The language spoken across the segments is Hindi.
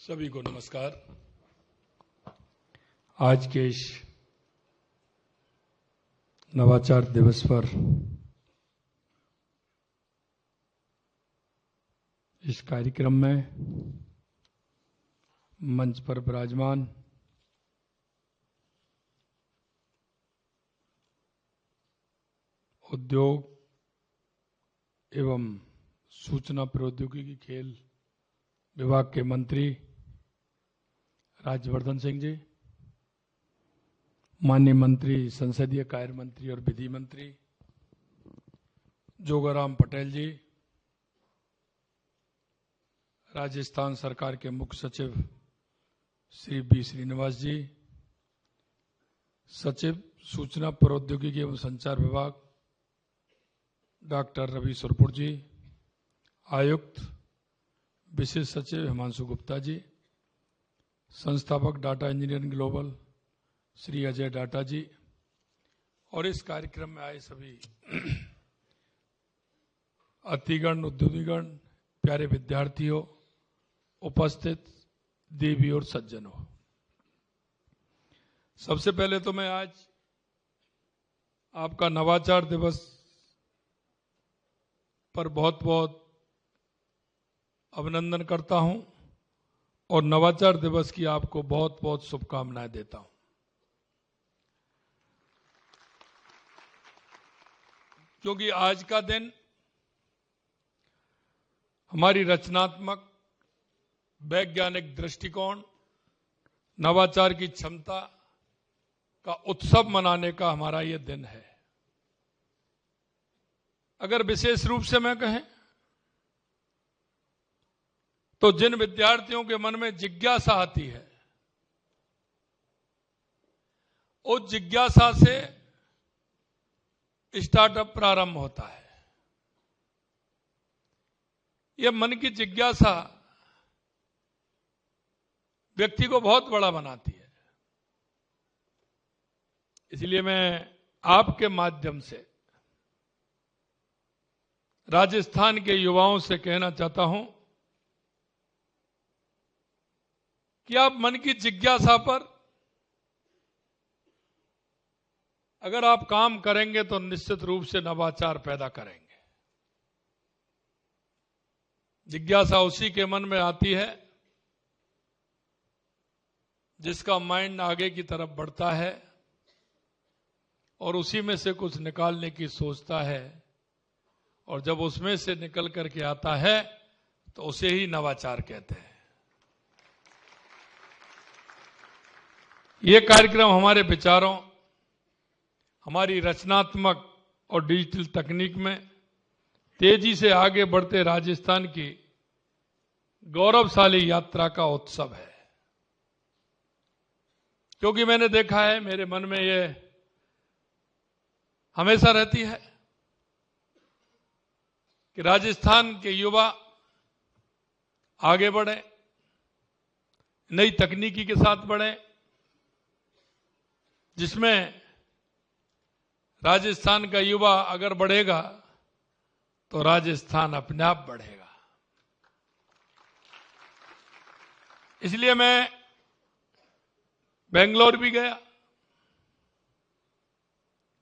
सभी को नमस्कार। आज के इस नवाचार दिवस पर इस कार्यक्रम में मंच पर विराजमान उद्योग एवं सूचना प्रौद्योगिकी खेल विभाग के मंत्री राज्यवर्धन सिंह जी, माननीय मंत्री संसदीय कार्य मंत्री और विधि मंत्री जोगाराम पटेल जी, राजस्थान सरकार के मुख्य सचिव श्री बी श्रीनिवास जी, सचिव सूचना प्रौद्योगिकी एवं संचार विभाग डॉक्टर रवि सुरपुर जी, आयुक्त विशेष सचिव हिमांशु गुप्ता जी, संस्थापक data engineering global Shri Ajay Data ji और इस कार्यक्रम में आए सभी अतिगण, उद्योगीगण, प्यारे विद्यार्थियों, उपस्थित देवी और सज्जनों, सबसे पहले तो मैं आज आपका नवाचार दिवस पर बहुत बहुत अभिनंदन करता हूं और नवाचार दिवस की आपको बहुत बहुत शुभकामनाएं देता हूं। क्योंकि आज का दिन हमारी रचनात्मक, वैज्ञानिक दृष्टिकोण, नवाचार की क्षमता का उत्सव मनाने का हमारा ये दिन है। अगर विशेष रूप से मैं कहें तो जिन विद्यार्थियों के मन में जिज्ञासा आती है, उस जिज्ञासा से स्टार्टअप प्रारंभ होता है। यह मन की जिज्ञासा व्यक्ति को बहुत बड़ा बनाती है। इसलिए मैं आपके माध्यम से राजस्थान के युवाओं से कहना चाहता हूं कि आप मन की जिज्ञासा पर अगर आप काम करेंगे तो निश्चित रूप से नवाचार पैदा करेंगे। जिज्ञासा उसी के मन में आती है जिसका माइंड आगे की तरफ बढ़ता है और उसी में से कुछ निकालने की सोचता है, और जब उसमें से निकल करके आता है तो उसे ही नवाचार कहते हैं। ये कार्यक्रम हमारे विचारों, हमारी रचनात्मक और डिजिटल तकनीक में तेजी से आगे बढ़ते राजस्थान की गौरवशाली यात्रा का उत्सव है। क्योंकि मैंने देखा है, मेरे मन में ये हमेशा रहती है कि राजस्थान के युवा आगे बढ़े, नई तकनीकी के साथ बढ़े, जिसमें राजस्थान का युवा अगर बढ़ेगा तो राजस्थान अपने आप बढ़ेगा। इसलिए मैं बेंगलोर भी गया।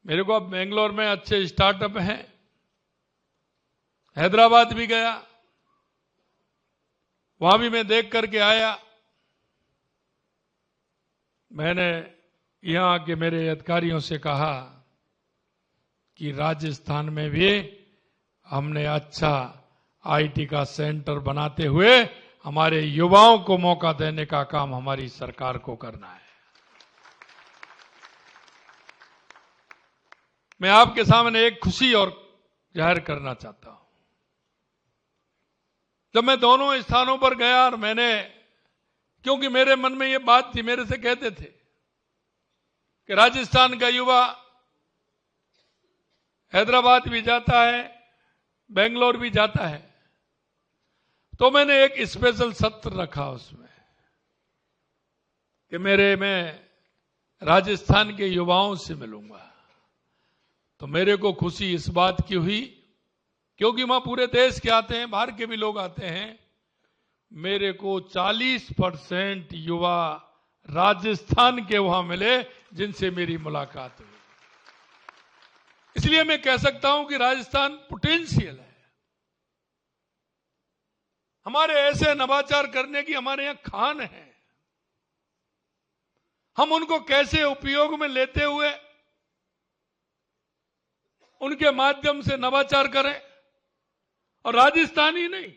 मेरे को अब बेंगलोर में अच्छे स्टार्टअप हैं। हैदराबाद भी गया, वहां भी मैं देख करके आया। मैंने यहां के मेरे अधिकारियों से कहा कि राजस्थान में भी हमने अच्छा आईटी का सेंटर बनाते हुए हमारे युवाओं को मौका देने का काम हमारी सरकार को करना है। मैं आपके सामने एक खुशी और जाहिर करना चाहता हूं। जब मैं दोनों स्थानों पर गया और मैंने, क्योंकि मेरे मन में ये बात थी, मेरे से कहते थे कि राजस्थान का युवा हैदराबाद भी जाता है, बेंगलोर भी जाता है, तो मैंने एक स्पेशल सत्र रखा उसमें कि मैं राजस्थान के युवाओं से मिलूंगा। तो मेरे को खुशी इस बात की हुई, क्योंकि वहां पूरे देश के आते हैं, बाहर के भी लोग आते हैं, मेरे को 40% युवा राजस्थान के वहां मिले जिनसे मेरी मुलाकात हुई। इसलिए मैं कह सकता हूं कि राजस्थान पोटेंशियल है। हमारे ऐसे नवाचार करने की हमारे यहां खान है। हम उनको कैसे उपयोग में लेते हुए उनके माध्यम से नवाचार करें, और राजस्थान ही नहीं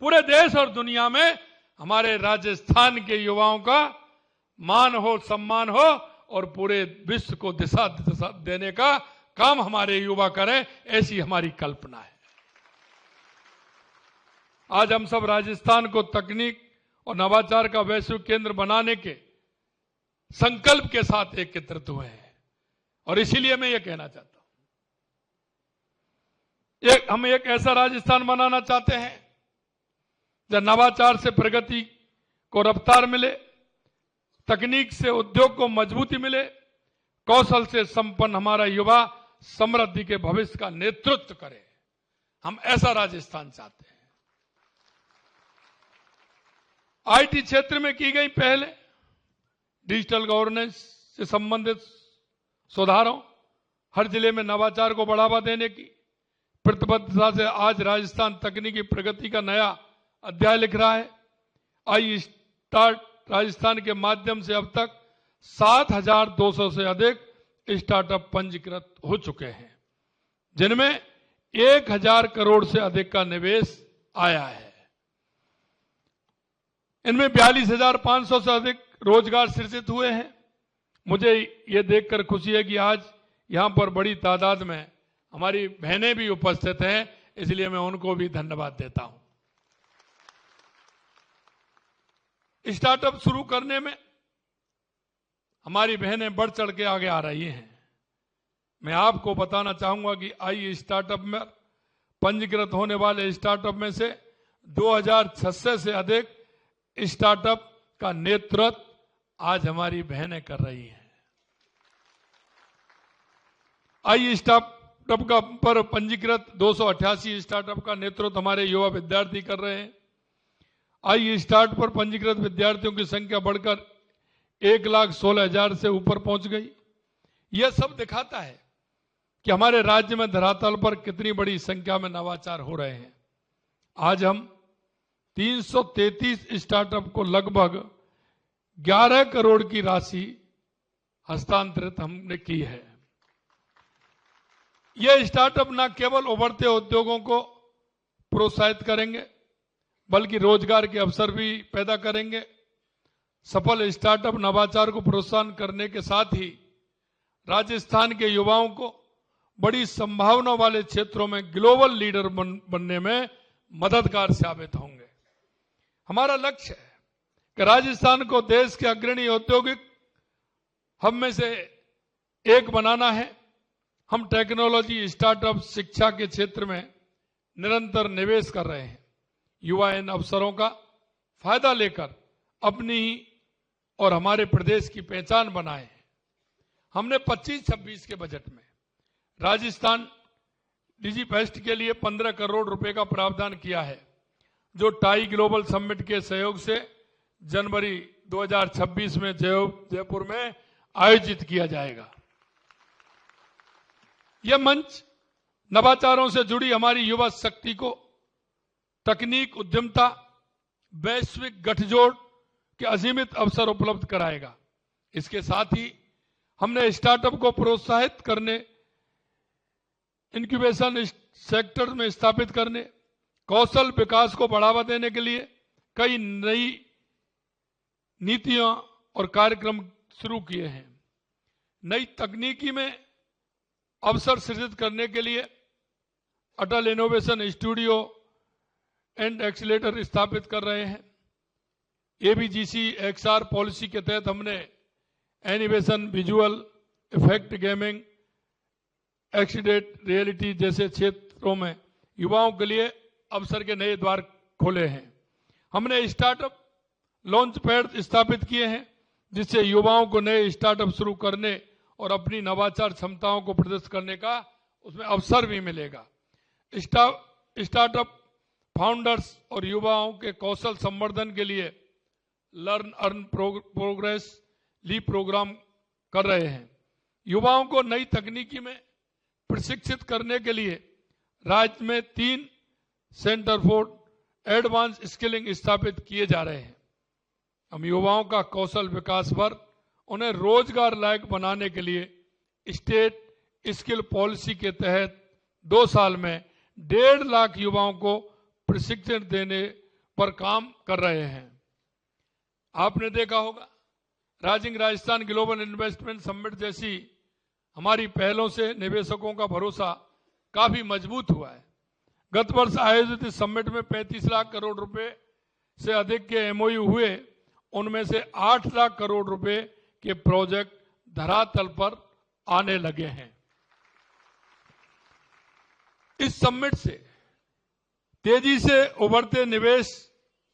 पूरे देश और दुनिया में हमारे राजस्थान के युवाओं का मान हो, सम्मान हो, और पूरे विश्व को दिशा देने का काम हमारे युवा करें, ऐसी हमारी कल्पना है। आज हम सब राजस्थान को तकनीक और नवाचार का वैश्विक केंद्र बनाने के संकल्प के साथ एकत्रित हुए हैं, और इसीलिए मैं ये कहना चाहता हूं, हम एक ऐसा राजस्थान बनाना चाहते हैं जब नवाचार से प्रगति को रफ्तार मिले, तकनीक से उद्योग को मजबूती मिले, कौशल से संपन्न हमारा युवा समृद्धि के भविष्य का नेतृत्व करे। हम ऐसा राजस्थान चाहते हैं। आईटी क्षेत्र में की गई पहले, डिजिटल गवर्नेंस से संबंधित सुधारों, हर जिले में नवाचार को बढ़ावा देने की प्रतिबद्धता से आज राजस्थान तकनीकी प्रगति का नया अध्याय लिख रहा है। आई स्टार्ट राजस्थान के माध्यम से अब तक 7,200 से अधिक स्टार्टअप पंजीकृत हो चुके हैं, जिनमें 1,000 करोड़ से अधिक का निवेश आया है। इनमें 42,500 से अधिक रोजगार सृजित हुए हैं। मुझे ये देखकर खुशी है कि आज यहां पर बड़ी तादाद में हमारी बहनें भी उपस्थित हैं, इसलिए मैं उनको भी धन्यवाद देता हूं। स्टार्टअप शुरू करने में हमारी बहनें बढ़ चढ़ के आगे आ रही हैं। मैं आपको बताना चाहूंगा कि आई स्टार्टअप में पंजीकृत होने वाले स्टार्टअप में से 2,600 से अधिक स्टार्टअप का नेतृत्व आज हमारी बहनें कर रही हैं। आई स्टार्टअप का पर पंजीकृत 288 स्टार्टअप का नेतृत्व हमारे युवा विद्यार्थी कर रहे हैं। आई स्टार्ट पर पंजीकृत विद्यार्थियों की संख्या बढ़कर 1,16,000 से ऊपर पहुंच गई। यह सब दिखाता है कि हमारे राज्य में धरातल पर कितनी बड़ी संख्या में नवाचार हो रहे हैं। आज हम 333 स्टार्टअप को लगभग 11 करोड़ की राशि हस्तांतरित हमने की है। यह स्टार्टअप न केवल उभरते उद्योगों को प्रोत्साहित करेंगे, बल्कि रोजगार के अवसर भी पैदा करेंगे। सफल स्टार्टअप नवाचार को प्रोत्साहन करने के साथ ही राजस्थान के युवाओं को बड़ी संभावना वाले क्षेत्रों में ग्लोबल लीडर बनने में मददगार साबित होंगे। हमारा लक्ष्य है कि राजस्थान को देश के अग्रणी औद्योगिक हब में से एक बनाना है। हम टेक्नोलॉजी, स्टार्टअप, शिक्षा के क्षेत्र में निरंतर निवेश कर रहे हैं। युवा इन अवसरों का फायदा लेकर अपनी और हमारे प्रदेश की पहचान बनाए हैं। हमने 25-26 के बजट में राजस्थान डिजीफेस्ट के लिए 15 करोड़ रुपए का प्रावधान किया है, जो टाई ग्लोबल समिट के सहयोग से जनवरी 2026 में जयपुर में आयोजित किया जाएगा। यह मंच नवाचारों से जुड़ी हमारी युवा शक्ति को तकनीक, उद्यमता, वैश्विक गठजोड़ के असीमित अवसर उपलब्ध कराएगा। इसके साथ ही हमने स्टार्टअप को प्रोत्साहित करने, इंक्यूबेशन सेक्टर में स्थापित करने, कौशल विकास को बढ़ावा देने के लिए कई नई नीतियां और कार्यक्रम शुरू किए हैं। नई तकनीकी में अवसर सृजित करने के लिए अटल इनोवेशन स्टूडियो एंड एक्सीलेटर स्थापित कर रहे हैं। एबीजीसी XR पॉलिसी के तहत हमने animation, visual effect, gaming, extended reality जैसे क्षेत्रों में युवाओं के लिए अवसर के नए द्वार खोले हैं। हमने स्टार्टअप लॉन्च पैड स्थापित किए हैं, जिससे युवाओं को नए स्टार्टअप शुरू करने और अपनी नवाचार क्षमताओं को प्रदर्शित करने का उसमें अवसर भी मिलेगा। स्टार्टअप फाउंडर्स और युवाओं के कौशल संवर्धन के लिए learn earn progress leap programme कर रहे हैं। युवाओं को नई तकनीकी में प्रशिक्षित करने के लिए राज्य में 3 सेंटर फॉर एडवांस स्किलिंग स्थापित किए जा रहे हैं। हम युवाओं का कौशल विकास पर उन्हें रोजगार लायक बनाने के लिए स्टेट स्किल पॉलिसी के तहत 2 साल में 1.5 लाख युवाओं को प्रशिक्षण देने पर काम कर रहे हैं। आपने देखा होगा rising Rajasthan global investment summit जैसी हमारी पहलों से निवेशकों का भरोसा काफी मजबूत हुआ है। गत वर्ष आयोजित इस समिट में 35 लाख करोड़ रुपए से अधिक के एमओयू हुए। उनमें से 8 लाख करोड़ रुपए के प्रोजेक्ट धरातल पर आने लगे हैं। इस समिट से तेजी से उभरते निवेश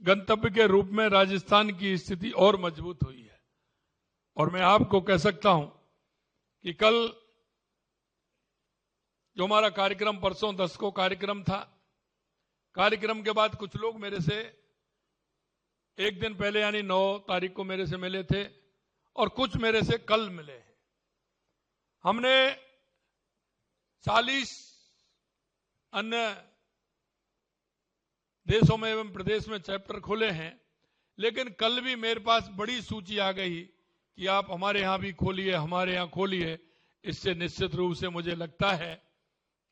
गंतव्य के रूप में राजस्थान की स्थिति और मजबूत हुई है। और मैं आपको कह सकता हूं कि कल जो हमारा कार्यक्रम परसों 10 को कार्यक्रम था, कार्यक्रम के बाद कुछ लोग मेरे से एक दिन पहले यानी 9 तारीख को मेरे से मिले थे और कुछ मेरे से कल मिले हैं। हमने 40 अन्य देशों में एवं प्रदेश में चैप्टर खोले हैं, लेकिन कल भी मेरे पास बड़ी सूची आ गई कि आप हमारे यहां भी खोलिए, हमारे यहां खोलिए। इससे निश्चित रूप से मुझे लगता है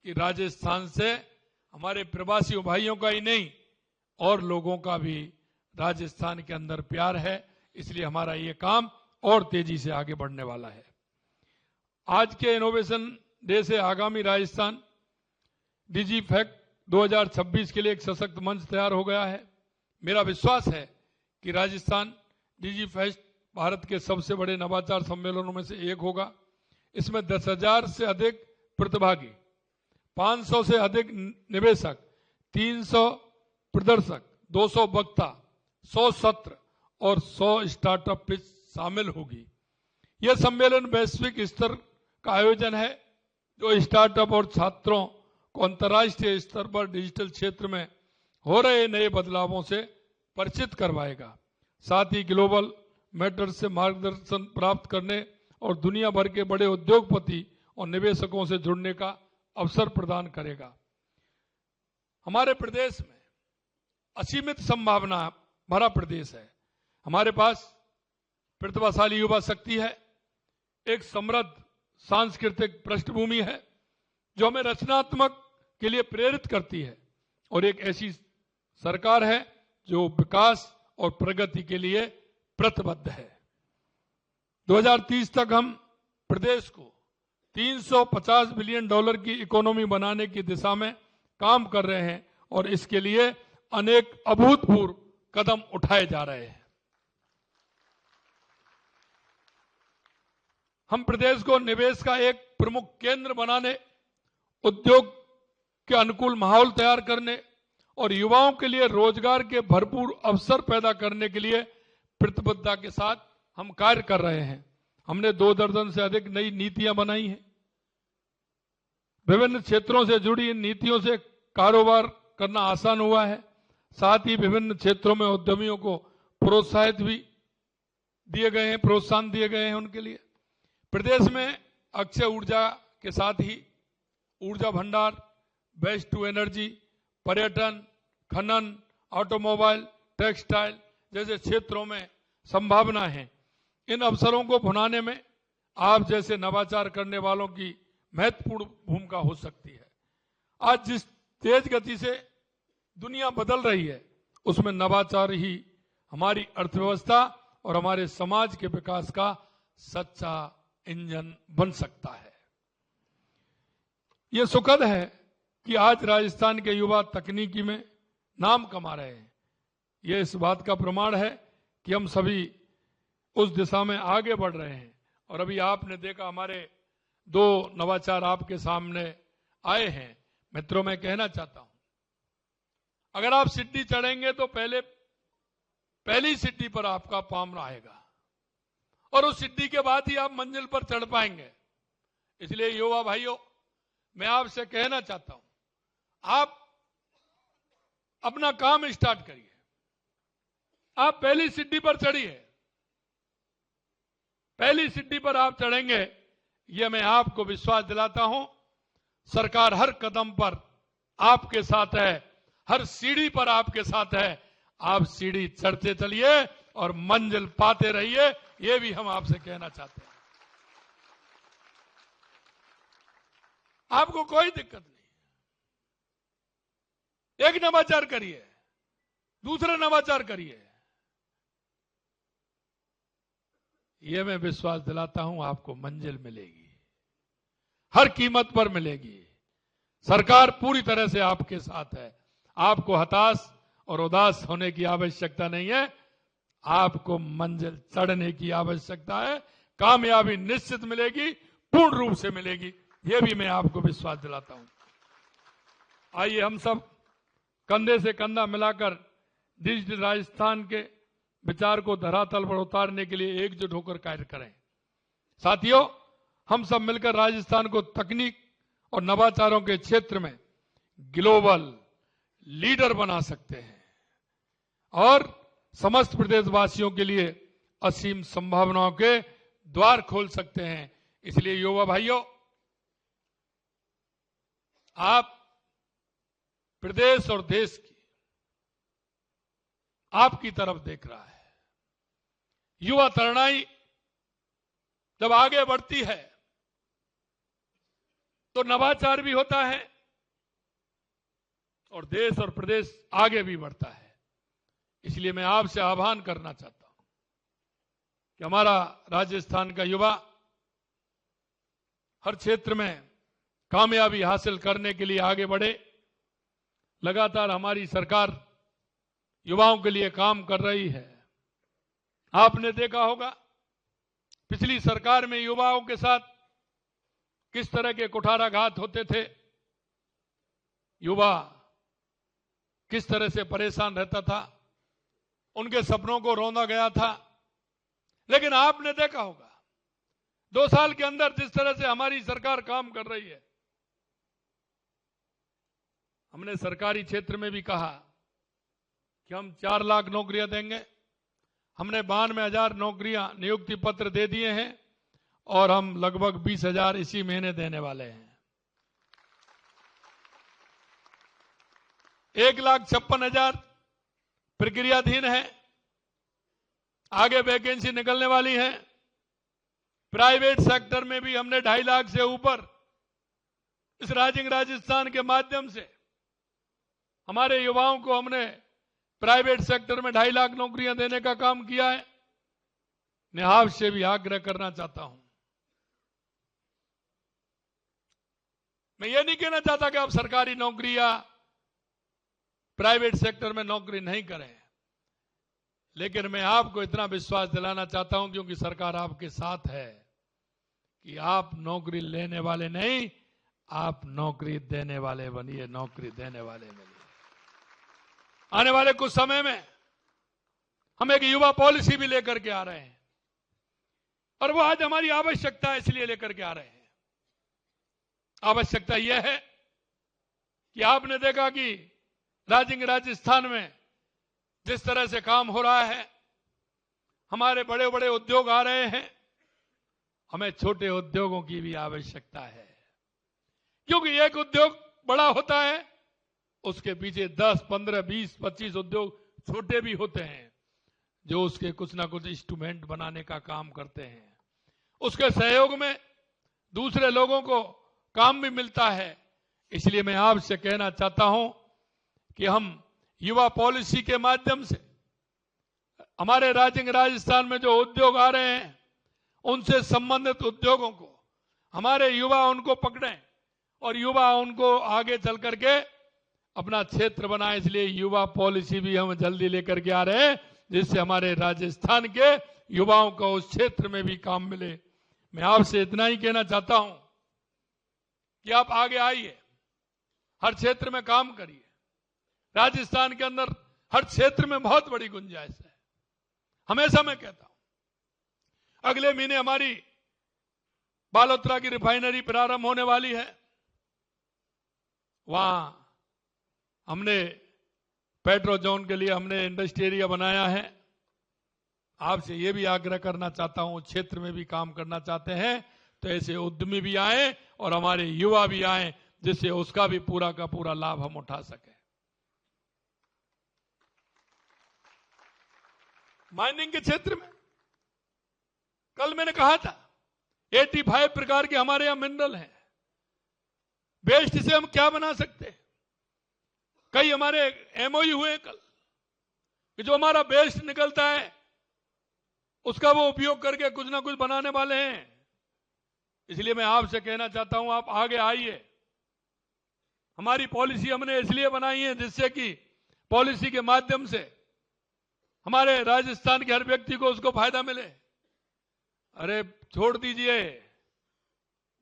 कि राजस्थान से हमारे प्रवासी भाइयों का ही नहीं और लोगों का भी राजस्थान के अंदर प्यार है, इसलिए हमारा ये काम और तेजी से आगे बढ़ने वाला है। आज के इनोवेशन डे से आगामी राजस्थान डिजी फैक्ट 2026 के लिए एक सशक्त मंच तैयार हो गया है। मेरा विश्वास है कि राजस्थान डिजी फेस्ट भारत के सबसे बड़े नवाचार सम्मेलनों में से एक होगा। इसमें 10,000 से अधिक प्रतिभागी, 500 से अधिक निवेशक, 300 प्रदर्शक, 200 वक्ता, 100 सत्र और 100 स्टार्टअप पिच शामिल होगी। यह सम्मेलन वैश्विक स्तर का आयोजन है जो स्टार्टअप और छात्रों को अंतर्राष्ट्रीय स्तर पर डिजिटल क्षेत्र में हो रहे नए बदलावों से परिचित करवाएगा। साथ ही ग्लोबल मैटर्स से मार्गदर्शन प्राप्त करने और दुनिया भर के बड़े उद्योगपति और निवेशकों से जुड़ने का अवसर प्रदान करेगा। हमारे प्रदेश में असीमित संभावना भरा प्रदेश है। हमारे पास प्रतिभाशाली युवा शक्ति है, एक समृद्ध सांस्कृतिक पृष्ठभूमि है जो हमें रचनात्मक के लिए प्रेरित करती है, और एक ऐसी सरकार है जो विकास और प्रगति के लिए प्रतिबद्ध है। 2030 तक हम प्रदेश को $350 बिलियन की इकोनॉमी बनाने की दिशा में काम कर रहे हैं और इसके लिए अनेक अभूतपूर्व कदम उठाए जा रहे हैं। हम प्रदेश को निवेश का एक प्रमुख केंद्र बनाने, उद्योग के अनुकूल माहौल तैयार करने और युवाओं के लिए रोजगार के भरपूर अवसर पैदा करने के लिए प्रतिबद्धता के साथ हम कार्य कर रहे हैं। हमने 2 दर्जन से अधिक नई नीतियां बनाई हैं। विभिन्न क्षेत्रों से जुड़ी इन नीतियों से कारोबार करना आसान हुआ है। साथ ही विभिन्न क्षेत्रों में उद्यमियों को प्रोत्साहन दिए गए हैं उनके लिए। प्रदेश में अक्षय ऊर्जा के साथ ही ऊर्जा भंडार, वेस्ट टू एनर्जी, पर्यटन, खनन, ऑटोमोबाइल, टेक्सटाइल जैसे क्षेत्रों में संभावना है। इन अवसरों को भुनाने में आप जैसे नवाचार करने वालों की महत्वपूर्ण भूमिका हो सकती है। आज जिस तेज गति से दुनिया बदल रही है, उसमें नवाचार ही हमारी अर्थव्यवस्था और हमारे समाज के विकास का सच्चा इंजन बन सकता है। यह सुखद है कि आज राजस्थान के युवा तकनीकी में नाम कमा रहे हैं। यह इस बात का प्रमाण है कि हम सभी उस दिशा में आगे बढ़ रहे हैं। और अभी आपने देखा हमारे 2 नवाचार आपके सामने आए हैं। मित्रों, मैं कहना चाहता हूं, अगर आप सीढ़ी चढ़ेंगे तो पहली सीढ़ी पर आपका पाँव आएगा और उस सीढ़ी के बाद ही आप मंजिल पर चढ़ पाएंगे। इसलिए युवा भाइयों, मैं आपसे कहना चाहता हूं, आप अपना काम स्टार्ट करिए। आप पहली सीढ़ी पर चढ़िए। पहली सीढ़ी पर आप चढ़ेंगे, यह मैं आपको विश्वास दिलाता हूं। सरकार हर कदम पर आपके साथ है, हर सीढ़ी पर आपके साथ है। आप सीढ़ी चढ़ते चलिए और मंजिल पाते रहिए, यह भी हम आपसे कहना चाहते हैं। आपको कोई दिक्कत नहीं। एक नवाचार करिए, दूसरा नवाचार करिए। यह मैं विश्वास दिलाता हूं, आपको मंजिल मिलेगी, हर कीमत पर मिलेगी। सरकार पूरी तरह से आपके साथ है। आपको हताश और उदास होने की आवश्यकता नहीं है। आपको मंजिल चढ़ने की आवश्यकता है। कामयाबी निश्चित मिलेगी, पूर्ण रूप से मिलेगी, यह भी मैं आपको विश्वास दिलाता हूं। आइए हम सब कंधे से कंधा मिलाकर डिजिटल राजस्थान के विचार को धरातल पर उतारने के लिए एकजुट होकर कार्य करें। साथियों, हम सब मिलकर राजस्थान को तकनीक और नवाचारों के क्षेत्र में ग्लोबल लीडर बना सकते हैं और समस्त प्रदेशवासियों के लिए असीम संभावनाओं के द्वार खोल सकते हैं। इसलिए युवा भाइयों, आप प्रदेश और देश की आपकी तरफ देख रहा है। युवा तरुणाई जब आगे बढ़ती है तो नवाचार भी होता है और देश और प्रदेश आगे भी बढ़ता है। इसलिए मैं आपसे आह्वान करना चाहता हूं कि हमारा राजस्थान का युवा हर क्षेत्र में कामयाबी हासिल करने के लिए आगे बढ़े। लगातार हमारी सरकार युवाओं के लिए काम कर रही है। आपने देखा होगा पिछली सरकार में युवाओं के साथ किस तरह के कुठाराघात होते थे, युवा किस तरह से परेशान रहता था, उनके सपनों को रौंदा गया था। लेकिन आपने देखा होगा 2 साल के अंदर जिस तरह से हमारी सरकार काम कर रही है। हमने सरकारी क्षेत्र में भी कहा कि हम 4 लाख नौकरियां देंगे। हमने 92,000 नौकरियां नियुक्ति पत्र दे दिए हैं और हम लगभग 20,000 इसी महीने देने वाले हैं। 1,56,000 प्रक्रियाधीन है, आगे वैकेंसी निकलने वाली है। प्राइवेट सेक्टर में भी हमने 2.5 लाख से ऊपर इस राइजिंग राजस्थान के माध्यम से हमारे युवाओं को हमने प्राइवेट सेक्टर में 2.5 लाख नौकरियां देने का काम किया है। मैं आपसे भी आग्रह करना चाहता हूं, मैं ये नहीं कहना चाहता कि आप सरकारी नौकरी या प्राइवेट सेक्टर में नौकरी नहीं करें, लेकिन मैं आपको इतना विश्वास दिलाना चाहता हूं क्योंकि सरकार आपके साथ है कि आप नौकरी लेने वाले नहीं, आप नौकरी देने वाले बनिए, नौकरी देने वाले बनिए। आने वाले कुछ समय में हम एक युवा पॉलिसी भी लेकर के आ रहे हैं और वो आज हमारी आवश्यकता है, इसलिए लेकर के आ रहे हैं। आवश्यकता यह है कि आपने देखा कि राइजिंग राजस्थान में जिस तरह से काम हो रहा है, हमारे बड़े बड़े उद्योग आ रहे हैं, हमें छोटे उद्योगों की भी आवश्यकता है। क्योंकि एक उद्योग बड़ा होता है, उसके पीछे 10, 15, 20, 25 उद्योग छोटे भी होते हैं जो उसके कुछ ना कुछ इंस्ट्रूमेंट बनाने का काम करते हैं। उसके सहयोग में दूसरे लोगों को काम भी मिलता है। इसलिए मैं आपसे कहना चाहता हूं कि हम युवा पॉलिसी के माध्यम से हमारे राइजिंग राजस्थान में जो उद्योग आ रहे हैं उनसे संबंधित उद्योगों को हमारे युवा उनको पकड़ें और युवा उनको आगे चल करके अपना क्षेत्र बनाए। इसलिए युवा पॉलिसी भी हम जल्दी लेकर के आ रहे हैं जिससे हमारे राजस्थान के युवाओं को उस क्षेत्र में भी काम मिले। मैं आपसे इतना ही कहना चाहता हूं कि आप आगे आइए, हर क्षेत्र में काम करिए। राजस्थान के अंदर हर क्षेत्र में बहुत बड़ी गुंजाइश है। हमेशा मैं कहता हूं अगले महीने हमारी बालोतरा की रिफाइनरी प्रारंभ होने वाली है। वहां हमने पेट्रो जोन के लिए हमने इंडस्ट्री एरिया बनाया है। आपसे ये भी आग्रह करना चाहता हूं, क्षेत्र में भी काम करना चाहते हैं तो ऐसे उद्यमी भी आए और हमारे युवा भी आए, जिससे उसका भी पूरा का पूरा लाभ हम उठा सके। माइनिंग के क्षेत्र में कल मैंने कहा था 85 प्रकार के हमारे यहां मिनरल हैं। वेस्ट से हम क्या बना सकते हैं? कई हमारे एमओयू हुए कल कि जो हमारा वेस्ट निकलता है उसका वो उपयोग करके कुछ ना कुछ बनाने वाले हैं। इसलिए मैं आपसे कहना चाहता हूं, आप आगे आइए। हमारी पॉलिसी हमने इसलिए बनाई है जिससे कि पॉलिसी के माध्यम से हमारे राजस्थान के हर व्यक्ति को उसको फायदा मिले। अरे छोड़ दीजिए,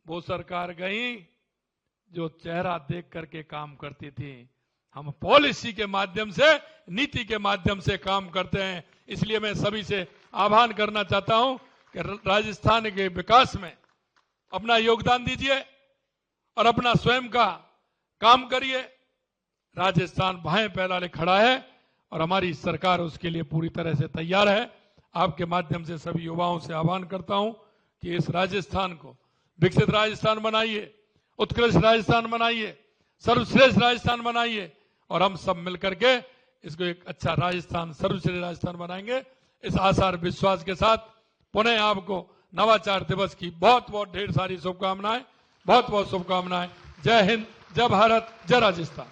वो सरकार गई जो चेहरा देख करके काम करती थी। हम पॉलिसी के माध्यम से, नीति के माध्यम से काम करते हैं। इसलिए मैं सभी से आह्वान करना चाहता हूं कि राजस्थान के विकास में अपना योगदान दीजिए और अपना स्वयं का काम करिए। राजस्थान बाहें फैलाने खड़ा है और हमारी सरकार उसके लिए पूरी तरह से तैयार है। आपके माध्यम से सभी युवाओं से आह्वान करता हूं कि इस राजस्थान को विकसित राजस्थान बनाइए, उत्कृष्ट राजस्थान बनाइए, सर्वश्रेष्ठ राजस्थान बनाइए और हम सब मिलकर के इसको एक अच्छा राजस्थान, सर्वश्रेष्ठ राजस्थान बनाएंगे। इस आशा और विश्वास के साथ पुनः आपको नवाचार दिवस की बहुत बहुत ढेर सारी शुभकामनाएं, बहुत बहुत शुभकामनाएं। जय हिंद, जय भारत, जय राजस्थान।